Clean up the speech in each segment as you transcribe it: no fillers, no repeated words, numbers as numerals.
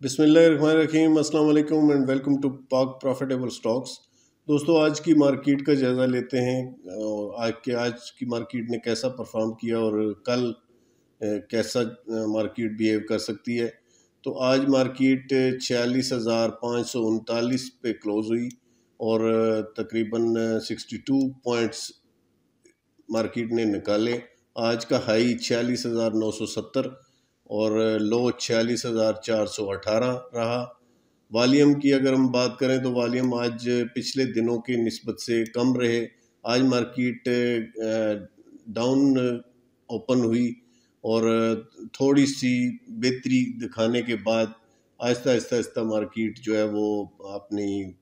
बिस्मिल्लाहिर्रहमानिर्रहीम, अस्सलाम वालेकुम एंड वेलकम टू पाक प्रॉफिटेबल स्टॉक्स। दोस्तों, आज की मार्केट का जायज़ा लेते हैं। आज की मार्केट ने कैसा परफॉर्म किया और कल कैसा मार्केट बिहेव कर सकती है। तो आज मार्केट 46,539 पे क्लोज हुई और तकरीबन 62 पॉइंट्स मार्केट ने निकाले। आज का हाई 46,970 और लो 46,418 रहा। वॉल्यूम की अगर हम बात करें तो वॉल्यूम आज पिछले दिनों की निस्बत से कम रहे। आज मार्केट डाउन ओपन हुई और थोड़ी सी बेहतरी दिखाने के बाद आहिस्ता आहिस्ता आहिस्ता मार्केट जो है वो अपनी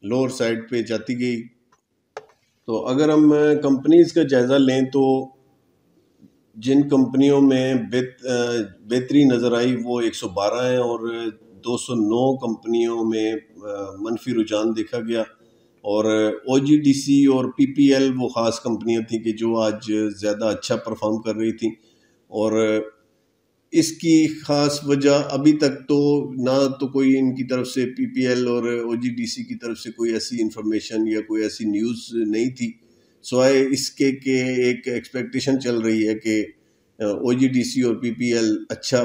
लोअर साइड पे जाती गई। तो अगर हम कंपनीज का जायज़ा लें तो जिन कंपनियों में बेहतरी नज़र आई वो 112 हैं और 209 कंपनियों में मनफी रुझान देखा गया। और OGDC और PPL वो ख़ास कंपनियां थी कि जो आज ज़्यादा अच्छा परफॉर्म कर रही थी। और इसकी ख़ास वजह अभी तक तो ना तो कोई इनकी तरफ से PPL और OGDC की तरफ से कोई ऐसी इंफॉर्मेशन या कोई ऐसी न्यूज़ नहीं थी, सिवाय इसके कि एक एक्सपेक्टेशन चल रही है कि OGDC और PPL अच्छा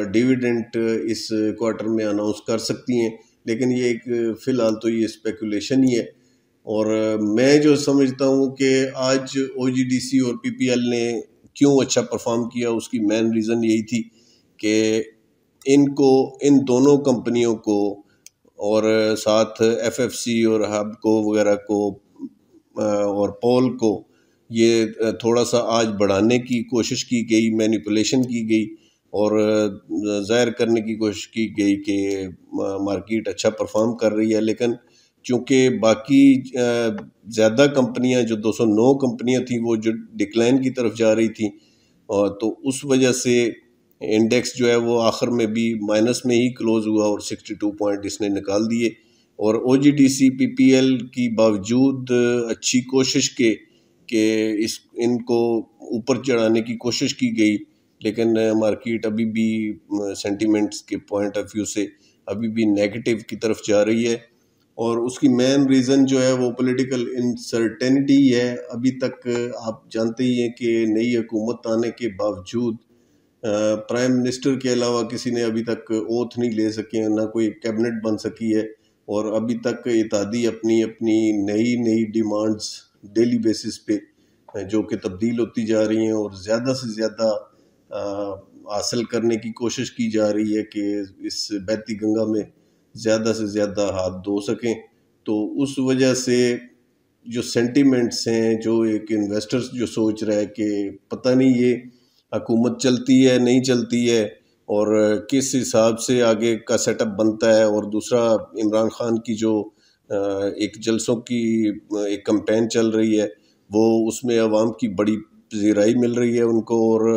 डिविडेंड इस क्वार्टर में अनाउंस कर सकती हैं, लेकिन ये एक फ़िलहाल तो ये स्पेकुलेशन ही है। और मैं जो समझता हूँ कि आज OGDC और PPL ने क्यों अच्छा परफॉर्म किया, उसकी मेन रीज़न यही थी कि इन दोनों कंपनियों को और साथ FFC और हबको वगैरह को और पोल को ये थोड़ा सा आज बढ़ाने की कोशिश की गई, मैनिपुलेशन की गई और ज़ाहिर करने की कोशिश की गई कि मार्केट अच्छा परफॉर्म कर रही है। लेकिन चूँकि बाकी ज़्यादा कंपनियां जो 209 कंपनियां थी वो जो डिक्लाइन की तरफ जा रही थी, और तो उस वजह से इंडेक्स जो है वो आखिर में भी माइनस में ही क्लोज हुआ और 62 पॉइंट इसने निकाल दिए। और OGDC PPL की बावजूद अच्छी कोशिश के इनको ऊपर चढ़ाने की कोशिश की गई, लेकिन मार्केट अभी भी सेंटिमेंट्स के पॉइंट ऑफ व्यू से अभी भी नेगेटिव की तरफ जा रही है। और उसकी मेन रीज़न जो है वो पॉलिटिकल इनसर्टेनिटी है। अभी तक आप जानते ही हैं कि नई हुकूमत आने के बावजूद प्राइम मिनिस्टर के अलावा किसी ने अभी तक ओथ नहीं ले सके, ना कोई कैबिनेट बन सकी है। और अभी तक इत्तेहादी अपनी अपनी नई डिमांड्स डेली बेसिस पे जो कि तब्दील होती जा रही हैं और ज़्यादा से ज़्यादा हासिल करने की कोशिश की जा रही है कि इस बहती गंगा में ज़्यादा से ज़्यादा हाथ धो सकें। तो उस वजह से जो सेंटिमेंट्स हैं, जो एक इन्वेस्टर्स जो सोच रहा है कि पता नहीं ये हुकूमत चलती है नहीं चलती है और किस हिसाब से आगे का सेटअप बनता है। और दूसरा, इमरान खान की जो एक जलसों की एक कैंपेन चल रही है, वो उसमें अवाम की बड़ी पजीराई मिल रही है उनको और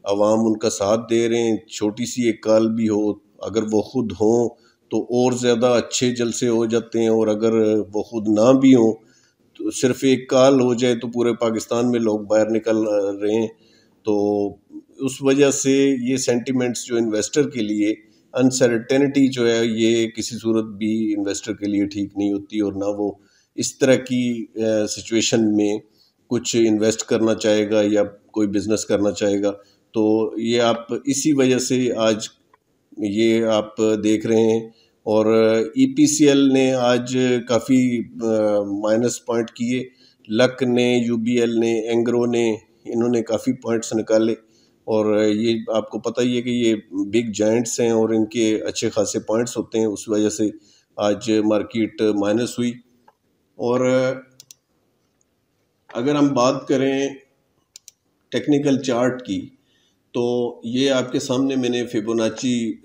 अवाम उनका साथ दे रहे हैं। छोटी सी एक कॉल भी हो, अगर वो खुद हों तो और ज़्यादा अच्छे जलसे हो जाते हैं, और अगर वो खुद ना भी हों तो सिर्फ एक कॉल हो जाए तो पूरे पाकिस्तान में लोग बाहर निकल रहे हैं। तो उस वजह से ये सेंटिमेंट्स जो इन्वेस्टर के लिए अनसर्टेनिटी जो है, ये किसी सूरत भी इन्वेस्टर के लिए ठीक नहीं होती और ना वो इस तरह की सिचुएशन में कुछ इन्वेस्ट करना चाहेगा या कोई बिजनेस करना चाहेगा। तो ये आप इसी वजह से आज ये आप देख रहे हैं। और EPCL ने आज काफ़ी माइनस पॉइंट किए, लक ने, UBL ने, एंग्रो ने, इन्होंने काफ़ी पॉइंट्स निकाले। और ये आपको पता ही है कि ये बिग जायंट्स हैं और इनके अच्छे खासे पॉइंट्स होते हैं, उस वजह से आज मार्केट माइनस हुई। और अगर हम बात करें टेक्निकल चार्ट की, तो ये आपके सामने मैंने फिबोनाची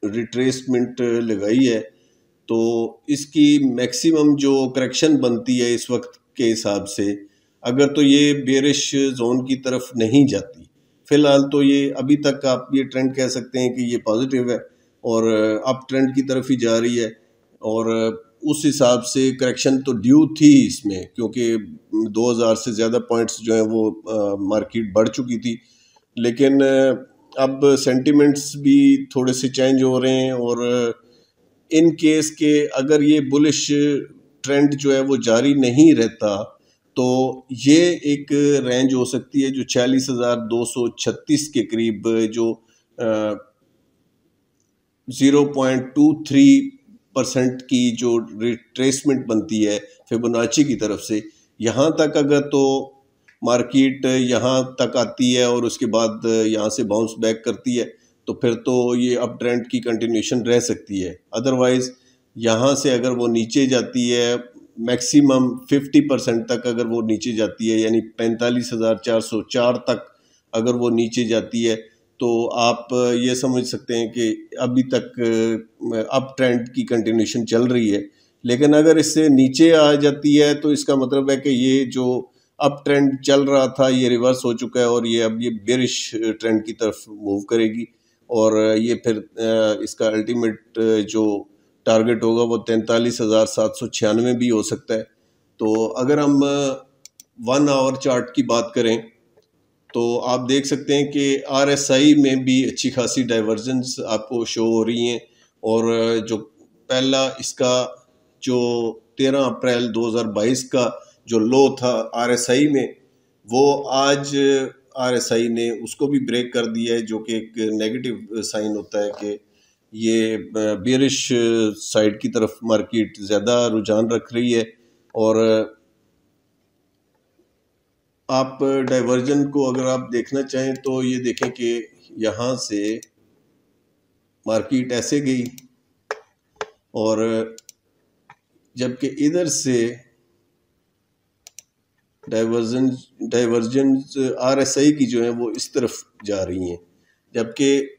रिट्रेसमेंट लगाई है। तो इसकी मैक्सिमम जो करेक्शन बनती है इस वक्त के हिसाब से, अगर तो ये बेरिश जोन की तरफ नहीं जाती, फिलहाल तो ये अभी तक आप ये ट्रेंड कह सकते हैं कि ये पॉजिटिव है और अप ट्रेंड की तरफ ही जा रही है। और उस हिसाब से करेक्शन तो ड्यू थी इसमें, क्योंकि 2000 से ज़्यादा पॉइंट्स जो हैं वो मार्केट बढ़ चुकी थी। लेकिन अब सेंटिमेंट्स भी थोड़े से चेंज हो रहे हैं, और इन केस के अगर ये बुलिश ट्रेंड जो है वो जारी नहीं रहता तो ये एक रेंज हो सकती है जो 46,236 के करीब, जो 0.23% की जो रिट्रेसमेंट बनती है फिबोनाची की तरफ से, यहाँ तक अगर तो मार्केट यहाँ तक आती है और उसके बाद यहाँ से बाउंस बैक करती है तो फिर तो ये अप ट्रेंड की कंटिन्यूशन रह सकती है। अदरवाइज यहाँ से अगर वो नीचे जाती है मैक्सिमम 50% तक, अगर वो नीचे जाती है यानी 45,404 तक अगर वो नीचे जाती है तो आप ये समझ सकते हैं कि अभी तक अप ट्रेंड की कंटिन्यूशन चल रही है। लेकिन अगर इससे नीचे आ जाती है तो इसका मतलब है कि ये जो अप ट्रेंड चल रहा था ये रिवर्स हो चुका है और ये अब ये बेरिश ट्रेंड की तरफ मूव करेगी, और ये फिर इसका अल्टीमेट जो टारगेट होगा वो 43,796 भी हो सकता है। तो अगर हम 1 आवर चार्ट की बात करें तो आप देख सकते हैं कि RSI में भी अच्छी खासी डाइवर्जेंस आपको शो हो रही हैं, और जो पहला इसका जो 13 अप्रैल 2022 का जो लो था RSI में, वो आज RSI ने उसको भी ब्रेक कर दिया है, जो कि एक नेगेटिव साइन होता है कि ये बेरिश साइड की तरफ मार्केट ज़्यादा रुझान रख रही है। और आप डाइवर्जन को अगर आप देखना चाहें तो ये देखें कि यहाँ से मार्केट ऐसे गई और जबकि इधर से डाइवर्जेंस RSI की जो है वो इस तरफ जा रही हैं, जबकि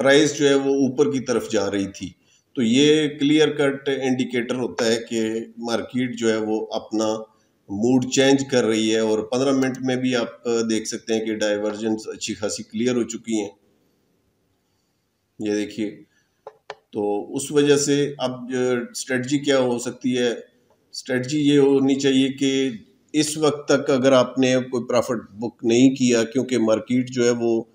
प्राइस जो है वो ऊपर की तरफ जा रही थी। तो ये क्लियर कट इंडिकेटर होता है कि मार्केट जो है वो अपना मूड चेंज कर रही है, और 15 मिनट में भी आप देख सकते हैं कि डाइवर्जेंस अच्छी खासी क्लियर हो चुकी हैं, ये देखिए। तो उस वजह से अब स्ट्रेटजी क्या हो सकती है, स्ट्रेटजी ये होनी चाहिए कि इस वक्त तक अगर आपने कोई प्रॉफिट बुक नहीं किया, क्योंकि मार्केट जो है वो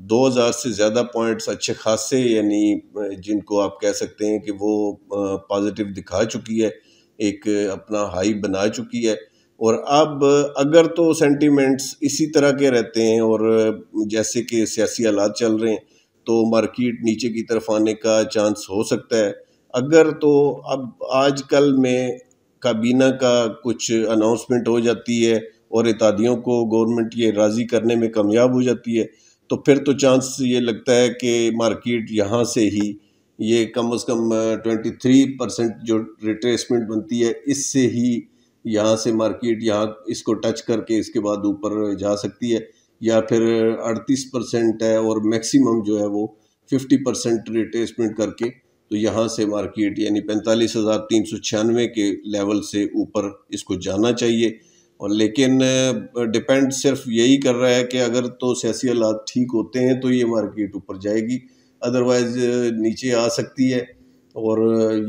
2000 से ज़्यादा पॉइंट्स अच्छे खासे, यानी जिनको आप कह सकते हैं कि वो पॉजिटिव दिखा चुकी है, एक अपना हाई बना चुकी है। और अब अगर तो सेंटिमेंट्स इसी तरह के रहते हैं और जैसे कि सियासी हालात चल रहे हैं तो मार्केट नीचे की तरफ आने का चांस हो सकता है। अगर तो अब आजकल में काबीना का कुछ अनाउंसमेंट हो जाती है और इत्तेहादियों को गवर्नमेंट ये राज़ी करने में कामयाब हो जाती है तो फिर तो चांस ये लगता है कि मार्केट यहाँ से ही ये कम से कम 23% जो रिट्रेसमेंट बनती है इससे ही यहाँ से मार्केट यहाँ इसको टच करके इसके बाद ऊपर जा सकती है, या फिर 38% है और मैक्सिमम जो है वो 50% रिट्रेसमेंट करके तो यहाँ से मार्केट यानी 45,396 के लेवल से ऊपर इसको जाना चाहिए। और लेकिन डिपेंड सिर्फ यही कर रहा है कि अगर तो सियासी हालात ठीक होते हैं तो ये मार्केट ऊपर जाएगी, अदरवाइज नीचे आ सकती है। और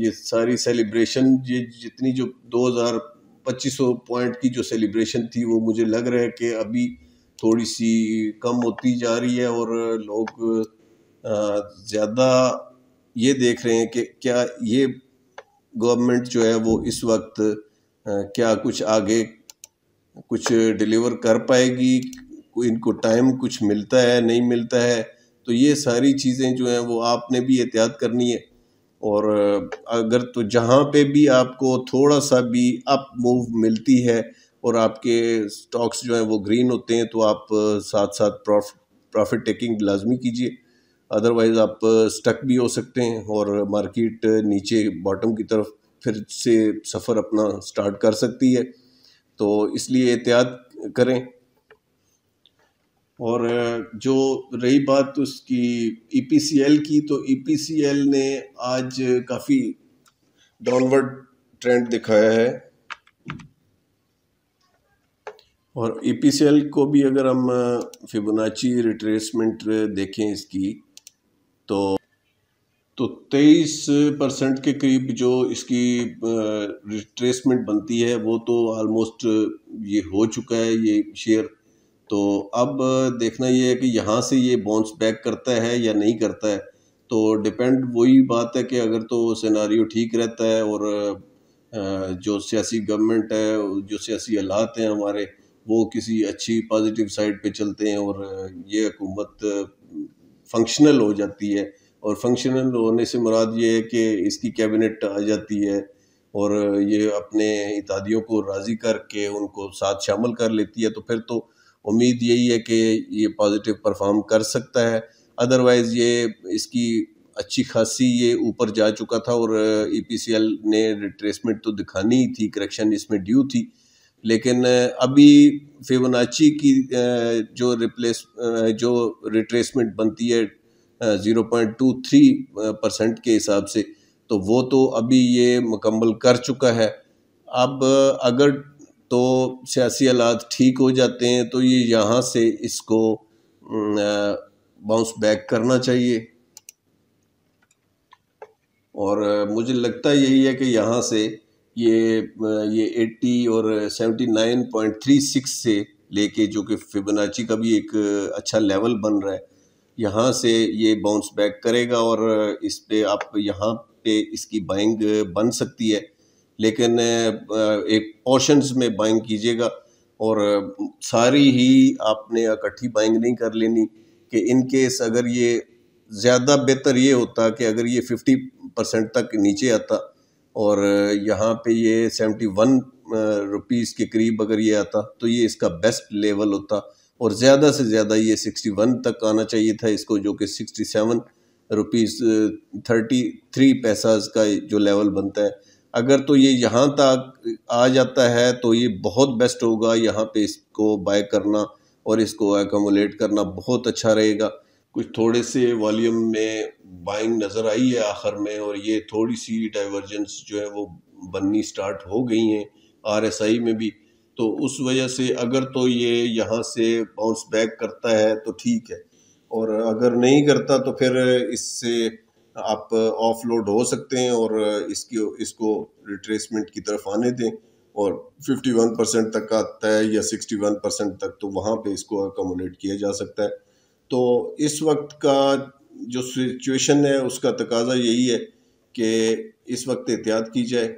ये सारी सेलिब्रेशन ये जितनी जो 2,2500 पॉइंट की जो सेलिब्रेशन थी वो मुझे लग रहा है कि अभी थोड़ी सी कम होती जा रही है, और लोग ज़्यादा ये देख रहे हैं कि क्या ये गवर्नमेंट जो है वो इस वक्त क्या कुछ आगे कुछ डिलीवर कर पाएगी, कोई इनको टाइम कुछ मिलता है नहीं मिलता है। तो ये सारी चीज़ें जो हैं वो आपने भी एहतियात करनी है, और अगर तो जहाँ पे भी आपको थोड़ा सा भी अप मूव मिलती है और आपके स्टॉक्स जो हैं वो ग्रीन होते हैं तो आप साथ साथ प्रॉफिट टेकिंग लाजमी कीजिए, अदरवाइज़ आप स्टक भी हो सकते हैं और मार्केट नीचे बॉटम की तरफ फिर से सफ़र अपना स्टार्ट कर सकती है। तो इसलिए एहतियात करें। और जो रही बात उसकी EPCL की, तो EPCL ने आज काफ़ी डाउनवर्ड ट्रेंड दिखाया है, और EPCL को भी अगर हम फिबोनाची रिट्रेसमेंट देखें इसकी तो 23% के करीब जो इसकी रिट्रेसमेंट बनती है वो तो ऑलमोस्ट ये हो चुका है ये शेयर, तो अब देखना ये है कि यहाँ से ये बाउंस बैक करता है या नहीं करता है। तो डिपेंड वही बात है कि अगर तो सिनारियो ठीक रहता है और जो सियासी गवर्नमेंट है, जो सियासी हालात हैं हमारे, वो किसी अच्छी पॉजिटिव साइड पे चलते हैं और ये हुकूमत फंक्शनल हो जाती है। और फंक्शनल होने से मुराद ये है कि इसकी कैबिनेट आ जाती है और ये अपने इत्तेहादियों को राज़ी करके उनको साथ शामिल कर लेती है, तो फिर तो उम्मीद यही है कि ये पॉजिटिव परफॉर्म कर सकता है। अदरवाइज़ ये इसकी अच्छी खासी ये ऊपर जा चुका था और ईपीसीएल ने रिट्रेसमेंट तो दिखानी ही थी, करेक्शन इसमें ड्यू थी। लेकिन अभी फिबोनाची की जो रिट्रेसमेंट बनती है 0.23% के हिसाब से, तो वो तो अभी ये मुकम्मल कर चुका है। अब अगर तो सियासी हालात ठीक हो जाते हैं तो ये यहाँ से इसको बाउंस बैक करना चाहिए और मुझे लगता यही है कि यहाँ से ये 80 और 79.36 से लेके, जो कि फिबोनाची का भी एक अच्छा लेवल बन रहा है, यहाँ से ये बाउंस बैक करेगा और इस पे आप यहाँ पे इसकी बाइंग बन सकती है। लेकिन एक पोर्शंस में बाइंग कीजिएगा और सारी ही आपने इकट्ठी बाइंग नहीं कर लेनी कि इन केस अगर ये ज़्यादा बेहतर ये होता कि अगर ये 50% तक नीचे आता और यहाँ पे ये 71 रुपीज़ के करीब अगर ये आता तो ये इसका बेस्ट लेवल होता और ज़्यादा से ज़्यादा ये 61 तक आना चाहिए था इसको, जो कि 67 रुपीज़ 33 पैसा का जो लेवल बनता है। अगर तो ये यहाँ तक आ जाता है तो ये बहुत बेस्ट होगा, यहाँ पे इसको बाय करना और इसको एक्यूमुलेट करना बहुत अच्छा रहेगा। कुछ थोड़े से वॉल्यूम में बाइंग नज़र आई है आखिर में और ये थोड़ी सी डाइवर्जेंस जो है वो बननी स्टार्ट हो गई हैं आरएसआई में भी। तो उस वजह से अगर तो ये यहाँ से बाउंस बैक करता है तो ठीक है, और अगर नहीं करता तो फिर इससे आप ऑफलोड हो सकते हैं और इसको रिट्रेसमेंट की तरफ आने दें और 51% तक आता है या 61% तक, तो वहाँ पे इसको अकोमोडेट किया जा सकता है। तो इस वक्त का जो सिचुएशन है उसका तकाजा यही है कि इस वक्त एहतियात की जाए।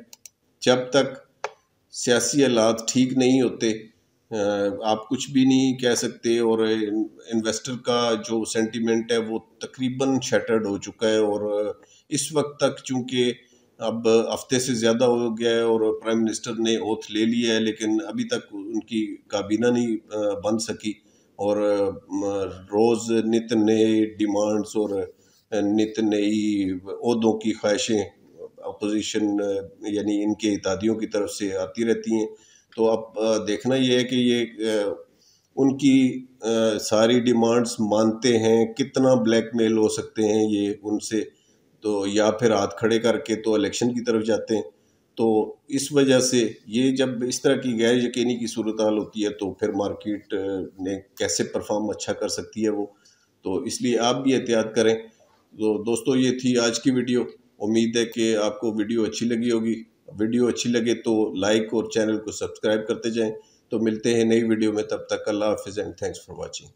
जब तक सियासी हालात ठीक नहीं होते आप कुछ भी नहीं कह सकते और इन्वेस्टर का जो सेंटीमेंट है वो तकरीबन शटर्ड हो चुका है। और इस वक्त तक चूँकि अब हफ्ते से ज़्यादा हो गया है और प्राइम मिनिस्टर ने ओथ ले लिया है, लेकिन अभी तक उनकी काबीना नहीं बन सकी और रोज़ नित नए डिमांड्स और नित नई ओहदों की ख्वाहिशें अपोजिशन यानी इनके इत्तेहादियों की तरफ से आती रहती हैं। तो अब देखना ये है कि ये उनकी सारी डिमांड्स मानते हैं, कितना ब्लैकमेल हो सकते हैं ये उनसे, तो या फिर हाथ खड़े करके तो इलेक्शन की तरफ जाते हैं। तो इस वजह से ये जब इस तरह की गैर यकीनी की सूरत हाल होती है तो फिर मार्केट ने कैसे परफॉर्म अच्छा कर सकती है वो, तो इसलिए आप भी एहतियात करें। तो दोस्तों ये थी आज की वीडियो, उम्मीद है कि आपको वीडियो अच्छी लगी होगी। वीडियो अच्छी लगे तो लाइक और चैनल को सब्सक्राइब करते जाएं। तो मिलते हैं नई वीडियो में, तब तक अल्लाह हाफिज़ एंड थैंक्स फॉर वॉचिंग।